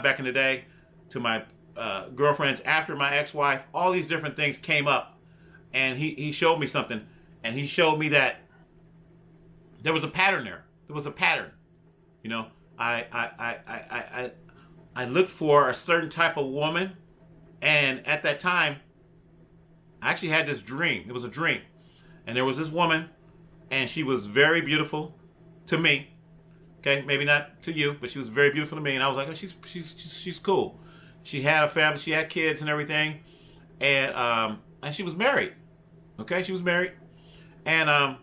back in the day, to my girlfriends after my ex-wife. All these different things came up, and he showed me something, and he showed me that there was a pattern there. There was a pattern. You know, I looked for a certain type of woman, and at that time, I actually had this dream. It was a dream, and there was this woman, and she was very beautiful to me. Okay, maybe not to you, but she was very beautiful to me, and I was like, oh, she's cool. She had a family, she had kids and everything, and she was married. Okay, she was married, and I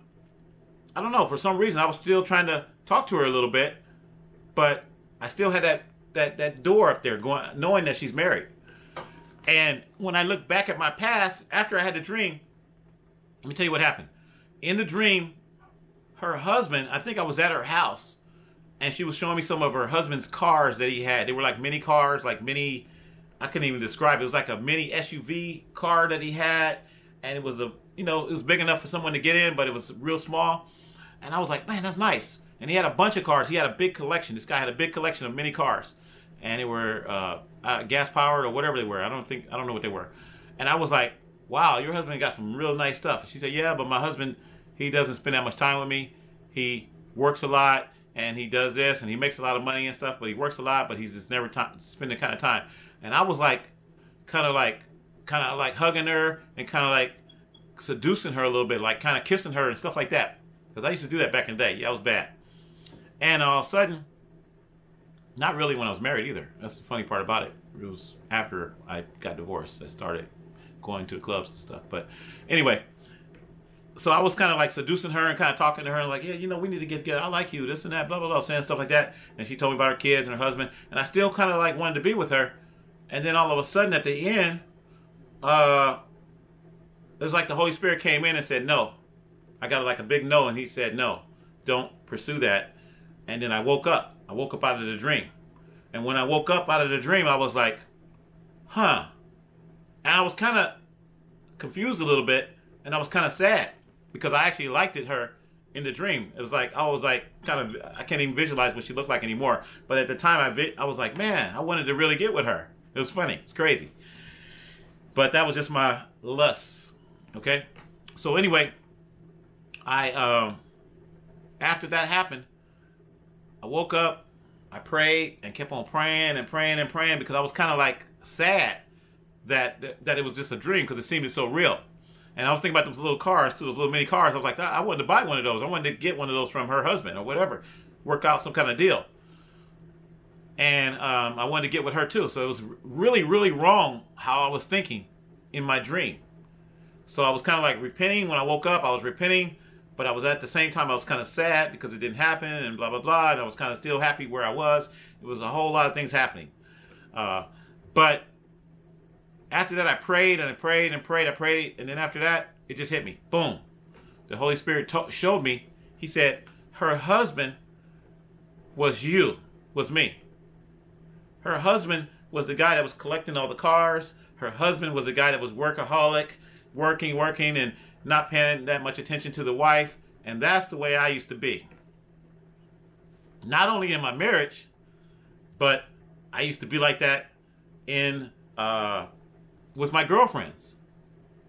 don't know, for some reason I was still trying to talk to her a little bit, but I still had that door up there going, knowing that she's married. And when I look back at my past after I had the dream, let me tell you what happened. In the dream, her husband, I think I was at her house, and she was showing me some of her husband's cars that he had. They were like mini cars, like mini, I couldn't even describe it. It was like a mini SUV car that he had, and it was it was big enough for someone to get in, but it was real small. And I was like, man, that's nice. And he had a bunch of cars. He had a big collection. This guy had a big collection of mini cars, and they were gas powered or whatever they were. I don't know what they were. And I was like, wow, your husband got some real nice stuff. And she said, yeah, but my husband, he doesn't spend that much time with me. He works a lot, and he does this, and he makes a lot of money and stuff, but he works a lot, but he's just never spending kind of time. And I was like, kind of like hugging her and kind of like seducing her a little bit, like kind of kissing her and stuff like that. Because I used to do that back in the day. Yeah, I was bad. And all of a sudden, not really when I was married either. That's the funny part about it. It was after I got divorced. I started going to the clubs and stuff. But anyway, so I was kind of like seducing her and kind of talking to her and like, yeah, we need to get together. I like you, this and that, blah, blah, blah, saying stuff like that. And she told me about her kids and her husband. And I still kind of like wanted to be with her. And then all of a sudden at the end, it was like the Holy Spirit came in and said, no. I got like a big no, and he said, no, don't pursue that. And then I woke up. I woke up out of the dream. And when I woke up out of the dream, I was like, huh. And I was kind of confused a little bit, and I was kind of sad because I actually liked her in the dream. It was like, I was like, I can't even visualize what she looked like anymore. But at the time, I was like, man, I wanted to really get with her. It was funny. It's crazy. But that was just my lust. Okay? So anyway, after that happened, I woke up, I prayed, and kept on praying and praying and praying because I was kind of like sad that it was just a dream because it seemed so real. And I was thinking about those little cars too, those little mini cars. I was like, I wanted to buy one of those. I wanted to get one of those from her husband or whatever, work out some kind of deal. And I wanted to get with her too. So it was really, really wrong how I was thinking in my dream. So I was kind of like repenting when I woke up. I was repenting. But I was at the same time, I was kind of sad because it didn't happen and blah, blah, blah. And I was kind of still happy where I was. It was a whole lot of things happening. But after that, I prayed and I prayed and prayed. I prayed. And then after that, it just hit me. Boom. The Holy Spirit showed me. He said, her husband was me. Her husband was the guy that was collecting all the cars. Her husband was the guy that was workaholic, working, and not paying that much attention to the wife. And that's the way I used to be. Not only in my marriage, but I used to be like that with my girlfriends.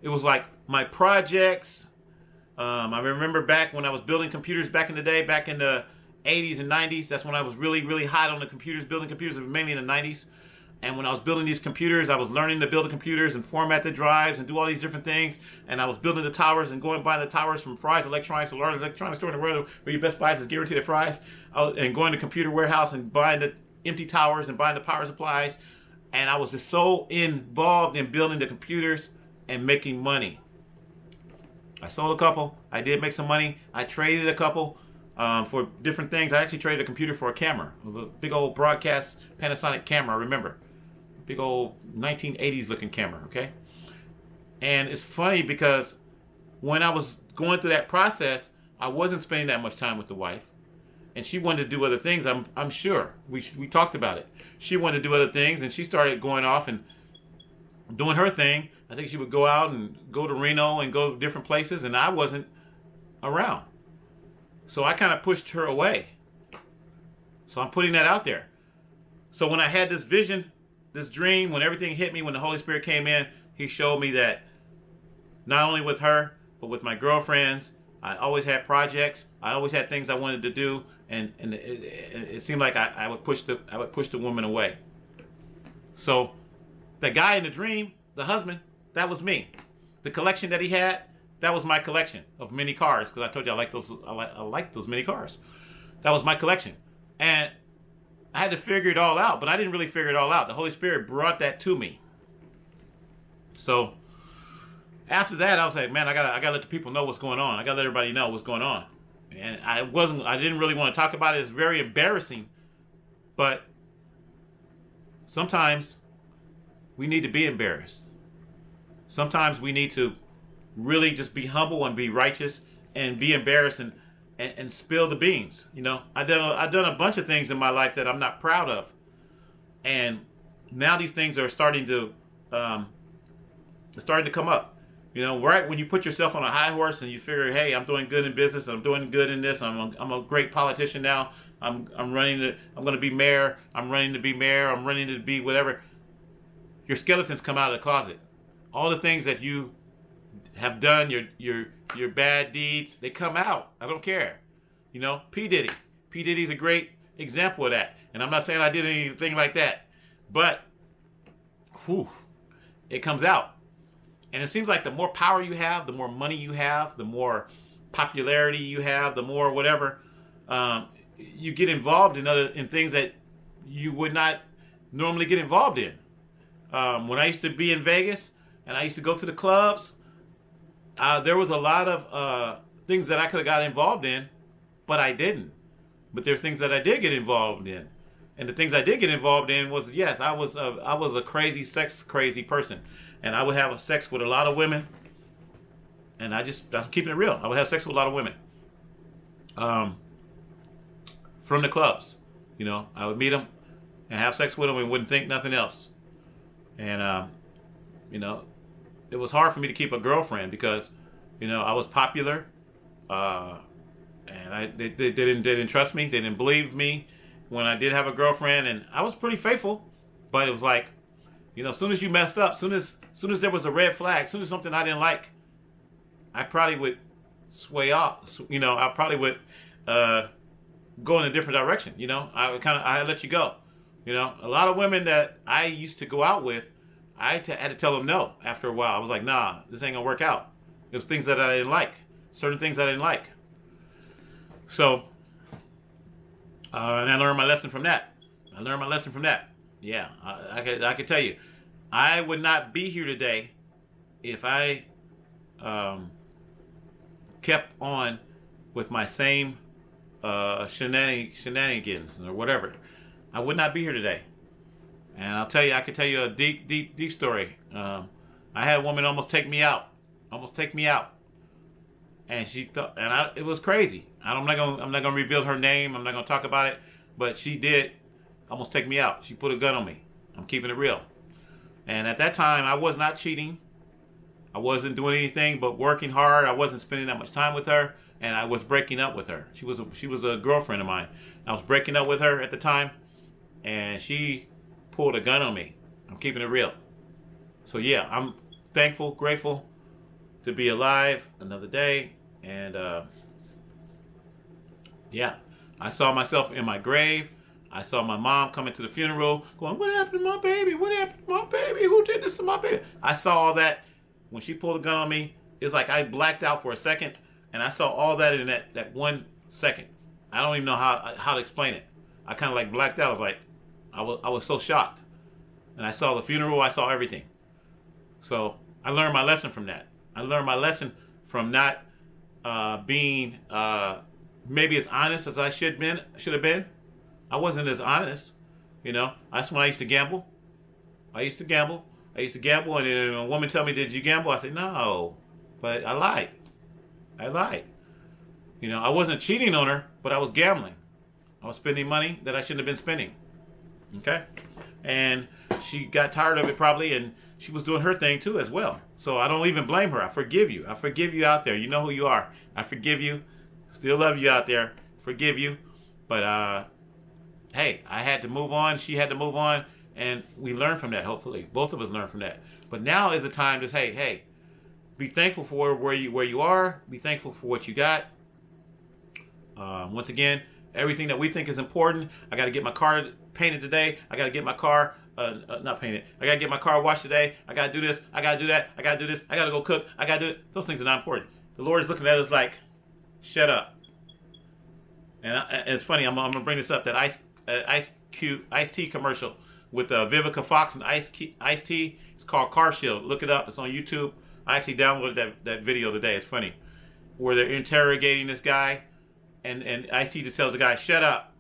It was like my projects. I remember back when I was building computers back in the day, back in the 80s and 90s. That's when I was really, really hot on the computers, building computers, mainly in the 90s. And when I was building these computers, I was learning to build the computers and format the drives and do all these different things. And I was building the towers and going buying the towers from Fry's Electronics, a large electronics store in the world where your best buys is guaranteed at Fry's. And going to computer warehouse and buying the empty towers and buying the power supplies. And I was just so involved in building the computers and making money. I sold a couple. I did make some money. I traded a couple for different things. I actually traded a computer for a camera. A big old broadcast Panasonic camera, I remember. Big old 1980s looking camera, okay? And it's funny because when I was going through that process, I wasn't spending that much time with the wife. And she wanted to do other things, I'm sure. We talked about it. She wanted to do other things, and she started going off and doing her thing. I think she would go out and go to Reno and go to different places, and I wasn't around. So I kind of pushed her away. So I'm putting that out there. So when I had this vision, this dream, when everything hit me, when the Holy Spirit came in, he showed me that not only with her, but with my girlfriends, I always had projects. I always had things I wanted to do, and it seemed like I would push the woman away. So the guy in the dream, the husband, that was me. The collection that he had, that was my collection of mini cars, because I told you I like those mini cars. That was my collection. And I had to figure it all out, but I didn't really figure it all out. The Holy Spirit brought that to me. So after that, I was like, man, I gotta let the people know what's going on. I gotta let everybody know what's going on. And I didn't really want to talk about it. It's very embarrassing, but sometimes we need to be embarrassed. Sometimes we need to really just be humble and be righteous and be embarrassed and spill the beans. You know, I've done a bunch of things in my life that I'm not proud of, and now these things are starting to come up. You know, right when you put yourself on a high horse and you figure, hey, I'm doing good in business, I'm doing good in this, I'm a great politician now, I'm going to be mayor, I'm running to be mayor, I'm running to be whatever. Your skeletons come out of the closet. All the things that you have done, your bad deeds, they come out. I don't care. You know, P. Diddy's a great example of that. And I'm not saying I did anything like that, but whew, it comes out. And it seems like the more power you have, the more money you have, the more popularity you have, the more whatever, you get involved in things that you would not normally get involved in. When I used to be in Vegas and I used to go to the clubs, there was a lot of things that I could have got involved in, but I didn't. But there's things that I did get involved in. And the things I did get involved in was, yes, I was a crazy, sex-crazy person. And I would have sex with a lot of women. And I'm keeping it real. I would have sex with a lot of women. From the clubs. You know, I would meet them and have sex with them and wouldn't think nothing else. And, you know, it was hard for me to keep a girlfriend because, you know, I was popular. And they didn't trust me. They didn't believe me when I did have a girlfriend. And I was pretty faithful. But it was like, you know, as soon as you messed up, as soon as there was a red flag, as soon as something I didn't like, I probably would sway off. You know, I probably would go in a different direction. You know, I let you go. You know, a lot of women that I used to go out with, I had to tell them no after a while. I was like, nah, this ain't gonna work out. It was things that I didn't like, certain things I didn't like. So, and I learned my lesson from that. Yeah, I could tell you, I would not be here today if I kept on with my same shenanigans or whatever. I would not be here today. And I'll tell you, I could tell you a deep story. I had a woman almost take me out, and it was crazy. I'm not gonna reveal her name. I'm not gonna talk about it, but she did almost take me out. She put a gun on me. I'm keeping it real. And at that time, I was not cheating. I wasn't doing anything but working hard. I wasn't spending that much time with her, and I was breaking up with her. She was a girlfriend of mine. I was breaking up with her at the time, and she pulled a gun on me. I'm keeping it real. So yeah, I'm thankful, grateful to be alive another day. And yeah, I saw myself in my grave. I saw my mom coming to the funeral going, what happened to my baby? What happened to my baby? Who did this to my baby? I saw all that. When she pulled a gun on me, it's like I blacked out for a second, and I saw all that in that 1 second. I don't even know how to explain it. I kind of like blacked out. I was like, I was so shocked. And I saw the funeral. I saw everything. So I learned my lesson from that. I learned my lesson from not being maybe as honest as I should have been. I wasn't as honest. You know, that's when I used to gamble. I used to gamble, and then a woman tell me, did you gamble? I said, no, but I lied. You know, I wasn't cheating on her, but I was gambling. I was spending money that I shouldn't have been spending. Okay? And she got tired of it probably, and she was doing her thing too as well. So I don't even blame her. I forgive you. I forgive you out there. You know who you are. I forgive you. Still love you out there. Forgive you. But hey, I had to move on. She had to move on. And we learn from that, hopefully. Both of us learn from that. But now is the time to say, hey, be thankful for where you are. Be thankful for what you got. Once again, everything that we think is important. I got to get my car painted today. I got to get my car, not painted. I got to get my car washed today. I got to do this. I got to do that. I got to do this. I got to go cook. I got to do it. Those things are not important. The Lord is looking at us like, shut up. And it's funny. I'm going to bring this up. That Ice Tea commercial with Vivica Fox and Ice Tea. It's called Car Shield. Look it up. It's on YouTube. I actually downloaded that video today. It's funny. Where they're interrogating this guy. And Ice-T just tells the guy, shut up.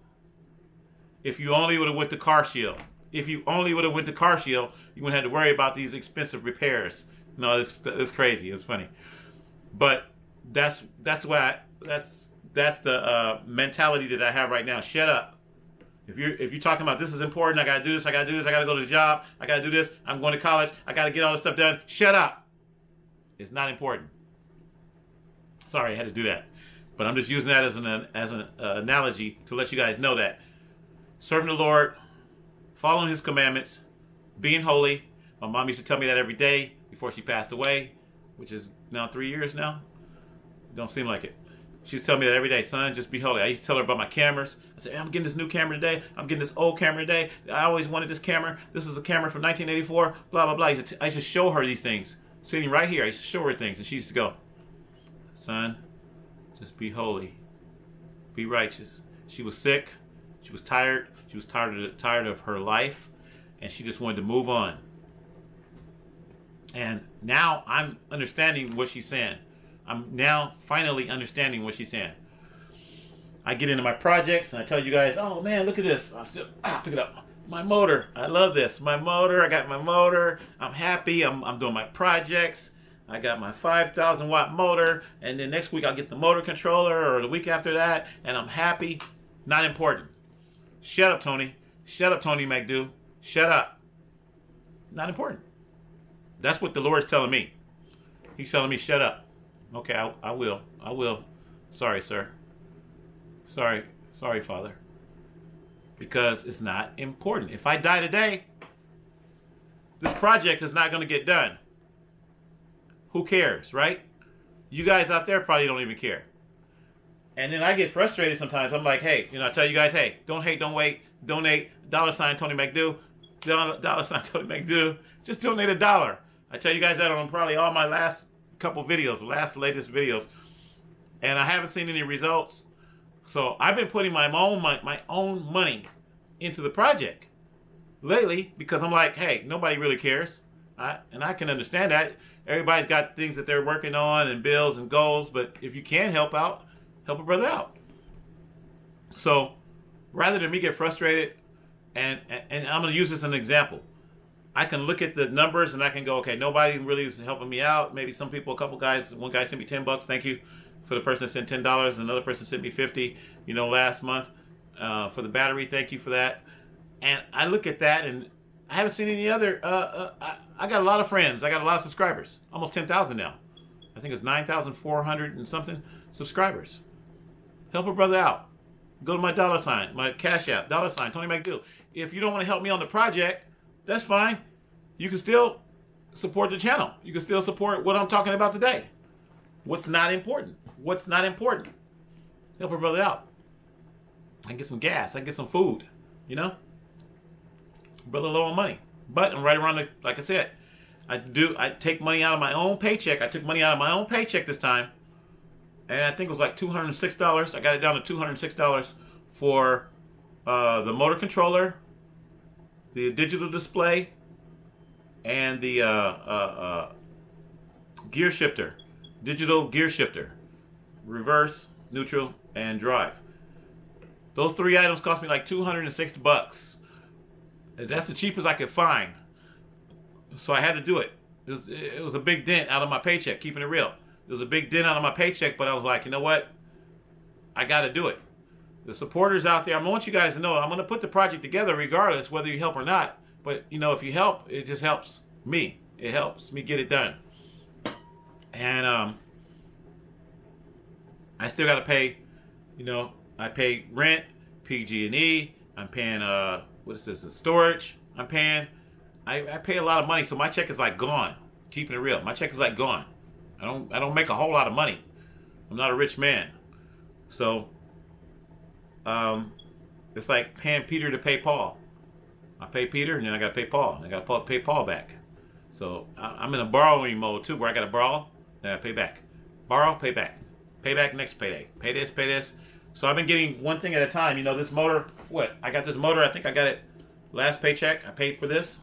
If you only would have went to Car Shield. If you only would have went to Car Shield, you wouldn't have to worry about these expensive repairs. No, it's crazy. It's funny. But that's the mentality that I have right now. Shut up. If you're talking about this is important, I gotta do this, I gotta do this, I gotta go to the job, I gotta do this, I'm going to college, I gotta get all this stuff done. Shut up. It's not important. Sorry, I had to do that. But I'm just using that as an analogy to let you guys know that serving the Lord, following His commandments, being holy. My mom used to tell me that every day before she passed away, which is now 3 years now. Don't seem like it. She used to tell me that every day, son, just be holy. I used to tell her about my cameras. I said, hey, I'm getting this new camera today. I'm getting this old camera today. I always wanted this camera. This is a camera from 1984, blah, blah, blah. I used to show her these things. Sitting right here, I used to show her things. And she used to go, son, just be holy. Be righteous. She was sick. She was tired. She was tired of her life. And she just wanted to move on. And now I'm understanding what she's saying. I'm now finally understanding what she's saying. I get into my projects and I tell you guys, oh man, look at this. I'll still pick it up. My motor. I love this. My motor. I got my motor. I'm happy. I'm doing my projects. I got my 5,000 watt motor, and then next week I'll get the motor controller, or the week after that, and I'm happy. Not important. Shut up, Tony. Shut up, Tony McDo. Shut up. Not important. That's what the Lord's telling me. He's telling me, shut up. Okay, I will. I will. Sorry, sir. Sorry, Father. Because it's not important. If I die today, this project is not going to get done. Who cares, right? You guys out there probably don't even care. And then I get frustrated sometimes. I'm like, hey, I tell you guys, hey, don't hate, don't wait. Donate, $ Tony McDo. $, Tony McDo. Just donate $1. I tell you guys that on probably all my last couple videos, latest videos. And I haven't seen any results. So I've been putting my own money into the project lately because I'm like, hey, nobody really cares. And I can understand that. Everybody's got things that they're working on and bills and goals, but if you can help out, help a brother out. So rather than me get frustrated, and I'm going to use this as an example, I can look at the numbers and I can go, okay, nobody really is helping me out. Maybe some people, a couple guys, one guy sent me $10. Thank you for the person that sent $10. Another person sent me $50, last month for the battery. Thank you for that. And I look at that and I haven't seen any other. I got a lot of friends. I got a lot of subscribers. Almost 10,000 now. I think it's 9,400 and something subscribers. Help a brother out. Go to my $, my Cash App, $ Tony McDo. If you don't want to help me on the project, that's fine. You can still support the channel. You can still support what I'm talking about today. What's not important? What's not important? Help a brother out. I can get some gas. I can get some food. Brother low on money. But I'm right around like I said, I take money out of my own paycheck. I took money out of my own paycheck this time. And I think it was like $206. I got it down to $206 for the motor controller, the digital display, and the gear shifter, digital gear shifter, reverse, neutral, and drive. Those 3 items cost me like $206. That's the cheapest I could find. So I had to do it. It was a big dent out of my paycheck, keeping it real. It was a big dent out of my paycheck, but I was like, you know what? I got to do it. The supporters out there, I want you guys to know I'm going to put the project together regardless whether you help or not. But, if you help, it just helps me. It helps me get it done. And I still got to pay, I pay rent, PG&E, I'm paying what is this? Storage. I'm paying. I pay a lot of money, so my check is like gone. Keeping it real, my check is like gone. I don't make a whole lot of money. I'm not a rich man, so it's like paying Peter to pay Paul. I pay Peter, and then I got to pay Paul. I got to pay Paul back. So I'm in a borrowing mode too, where I got to borrow, then I pay back, borrow, pay back next payday, pay this. So I've been getting one thing at a time. You know, this motor. What? I got this motor. I think I got it last paycheck. I paid for this.